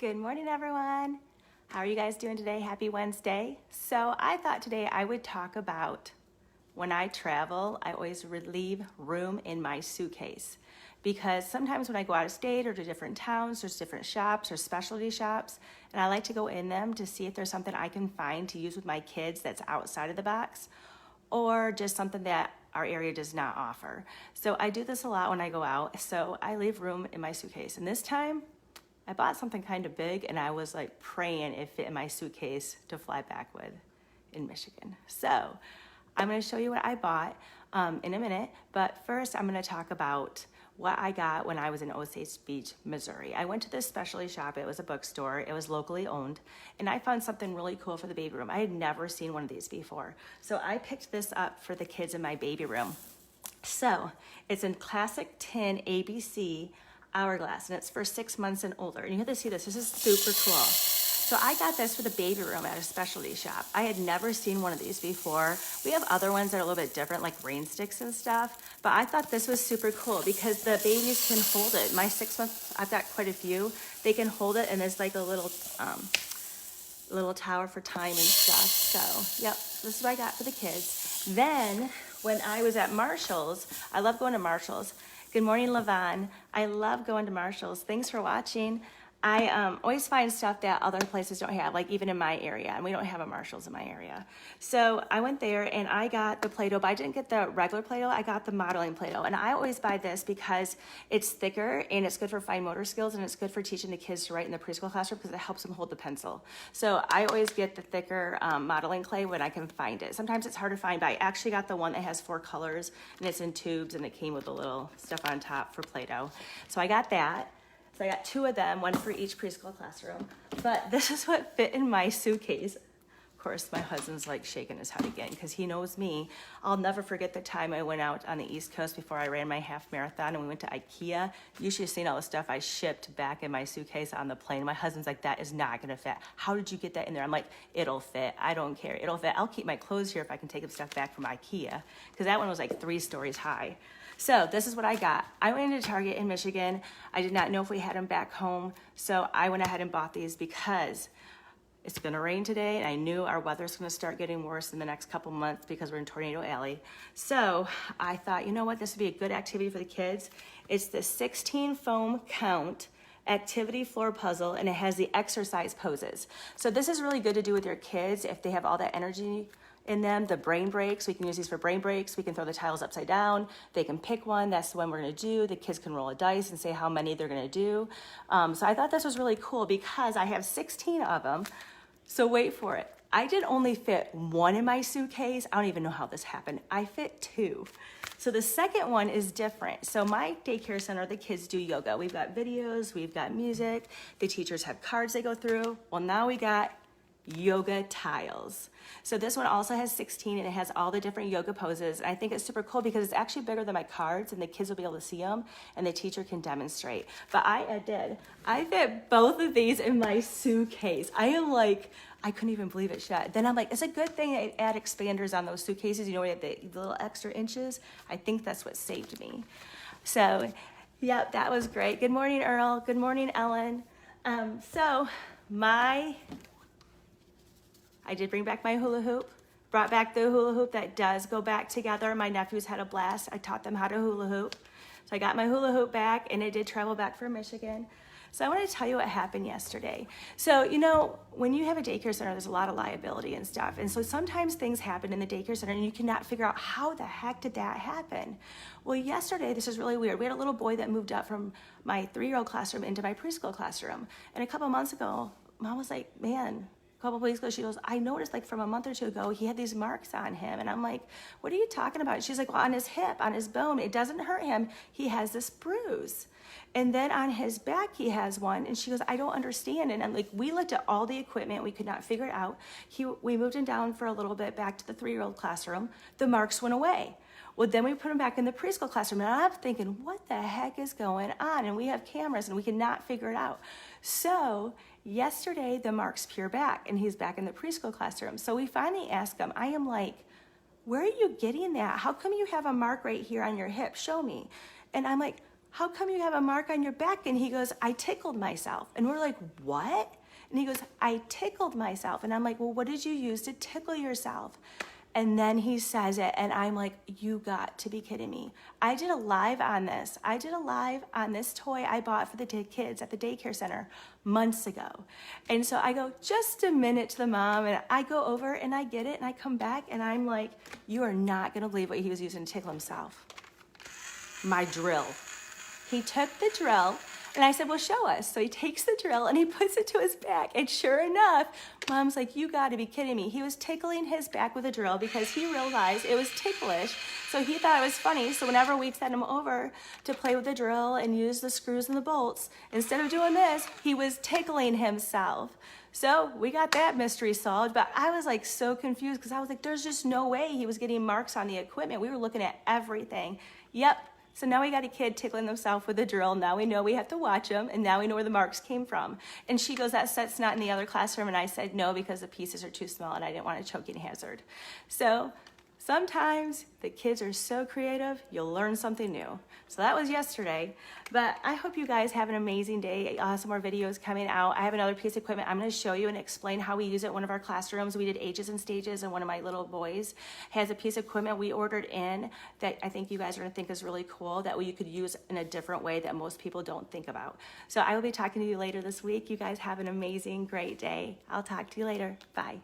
Good morning, everyone. How are you guys doing today? Happy Wednesday. So I thought today I would talk about when I travel, I always leave room in my suitcase because sometimes when I go out of state or to different towns, there's different shops or specialty shops, and I like to go in them to see if there's something I can find to use with my kids that's outside of the box or just something that our area does not offer. So I do this a lot when I go out, so I leave room in my suitcase. And this time, I bought something kind of big and I was like praying it fit in my suitcase to fly back with in Michigan. So I'm gonna show you what I bought in a minute, but first I'm gonna talk about what I got when I was in Osage Beach, Missouri. I went to this specialty shop, it was a bookstore, it was locally owned, and I found something really cool for the baby room. I had never seen one of these before. So I picked this up for the kids in my baby room. So it's in classic tin ABC hourglass, and it's for 6 months and older. And you have to see this is super cool. So I got this for the baby room at a specialty shop. I had never seen one of these before. We have other ones that are a little bit different, like rain sticks and stuff, but I thought this was super cool because the babies can hold it. My 6 months, I've got quite a few. They can hold it, and there's like a little tower for time and stuff. So, yep, this is what I got for the kids. Then, when I was at Marshall's, I love going to Marshall's. Good morning, Levon. I love going to Marshall's. Thanks for watching. I always find stuff that other places don't have, like even in my area, and we don't have a Marshall's in my area. So I went there and I got the Play-Doh, but I didn't get the regular Play-Doh, I got the modeling Play-Doh. And I always buy this because it's thicker and it's good for fine motor skills and it's good for teaching the kids to write in the preschool classroom because it helps them hold the pencil. So I always get the thicker modeling clay when I can find it. Sometimes it's hard to find, but I actually got the one that has 4 colors and it's in tubes and it came with a little stuff on top for Play-Doh. So I got that. So I got 2 of them, one for each preschool classroom. But this is what fit in my suitcase. Of course, my husband's like shaking his head again because he knows me. I'll never forget the time I went out on the East Coast before I ran my half marathon and we went to IKEA. You should have seen all the stuff I shipped back in my suitcase on the plane. My husband's like, that is not gonna fit. How did you get that in there? I'm like, it'll fit, I don't care, it'll fit. I'll keep my clothes here if I can take the stuff back from IKEA because that one was like 3 stories high. So this is what I got. I went into Target in Michigan. I did not know if we had them back home. So I went ahead and bought these because it's gonna rain today and I knew our weather's gonna start getting worse in the next couple months because we're in Tornado Alley. So I thought, you know what, this would be a good activity for the kids. It's the 16 foam count activity floor puzzle and it has the exercise poses. So this is really good to do with your kids if they have all that energy in them. The brain breaks, we can use these for brain breaks. We can throw the tiles upside down. They can pick one, that's the one we're gonna do. The kids can roll a dice and say how many they're gonna do. So I thought this was really cool because I have 16 of them. So wait for it. I did only fit 1 in my suitcase. I don't even know how this happened. I fit 2. So the second one is different. So my daycare center, the kids do yoga. We've got videos, we've got music. The teachers have cards they go through. Well, now we got yoga tiles. So this one also has 16 and it has all the different yoga poses. And I think it's super cool because it's actually bigger than my cards and the kids will be able to see them and the teacher can demonstrate. But I fit both of these in my suitcase. I am like, I couldn't even believe it shut. Then I'm like, it's a good thing I add expanders on those suitcases. You know, we have the little extra inches. I think that's what saved me. So, yep, that was great. Good morning, Earl. Good morning, Ellen. I did bring back my hula hoop, brought back the hula hoop that does go back together. My nephews had a blast. I taught them how to hula hoop. So I got my hula hoop back and it did travel back from Michigan. So I want to tell you what happened yesterday. So, you know, when you have a daycare center, there's a lot of liability and stuff. And so sometimes things happen in the daycare center and you cannot figure out how the heck did that happen? Well, yesterday, this is really weird. We had a little boy that moved up from my 3-year-old classroom into my preschool classroom. And a couple months ago, Mom was like, man, a couple of weeks ago, she goes, I noticed like from a month or 2 ago, he had these marks on him. And I'm like, what are you talking about? She's like, well, on his hip, on his bone, it doesn't hurt him. He has this bruise. And then on his back, he has one. And she goes, I don't understand. And I'm like, we looked at all the equipment. We could not figure it out. We moved him down for a little bit back to the 3-year-old classroom. The marks went away. Well, then we put him back in the preschool classroom. And I'm thinking, what the heck is going on? And we have cameras and we cannot figure it out. So yesterday, the marks appear back and he's back in the preschool classroom. So we finally asked him, I am like, where are you getting that? How come you have a mark right here on your hip? Show me. And I'm like, how come you have a mark on your back? And he goes, I tickled myself. And we're like, what? And he goes, I tickled myself. And I'm like, well, what did you use to tickle yourself? And then he says it, and I'm like, you got to be kidding me. I did a live on this. I did a live on this toy I bought for the kids at the daycare center months ago. And so I go, just a minute to the mom, and I go over and I get it, and I come back, and I'm like, you are not gonna believe what he was using to tickle himself. My drill. He took the drill, and I said, well, show us. So he takes the drill and he puts it to his back. And sure enough, mom's like, you gotta be kidding me. He was tickling his back with a drill because he realized it was ticklish. So he thought it was funny. So whenever we'd send him over to play with the drill and use the screws and the bolts, instead of doing this, he was tickling himself. So we got that mystery solved, but I was like so confused because I was like, there's just no way he was getting marks on the equipment. We were looking at everything. Yep. So now we got a kid tickling himself with a drill. Now we know we have to watch him, and now we know where the marks came from. And she goes, that set's not in the other classroom. And I said, no, because the pieces are too small and I didn't want a choking hazard. So sometimes the kids are so creative, you'll learn something new. So that was yesterday, but I hope you guys have an amazing day. Some more videos coming out. I have another piece of equipment I'm gonna show you and explain how we use it in one of our classrooms. We did ages and stages, and one of my little boys has a piece of equipment we ordered in that I think you guys are gonna think is really cool, that you could use in a different way that most people don't think about. So I will be talking to you later this week. You guys have an amazing, great day. I'll talk to you later. Bye.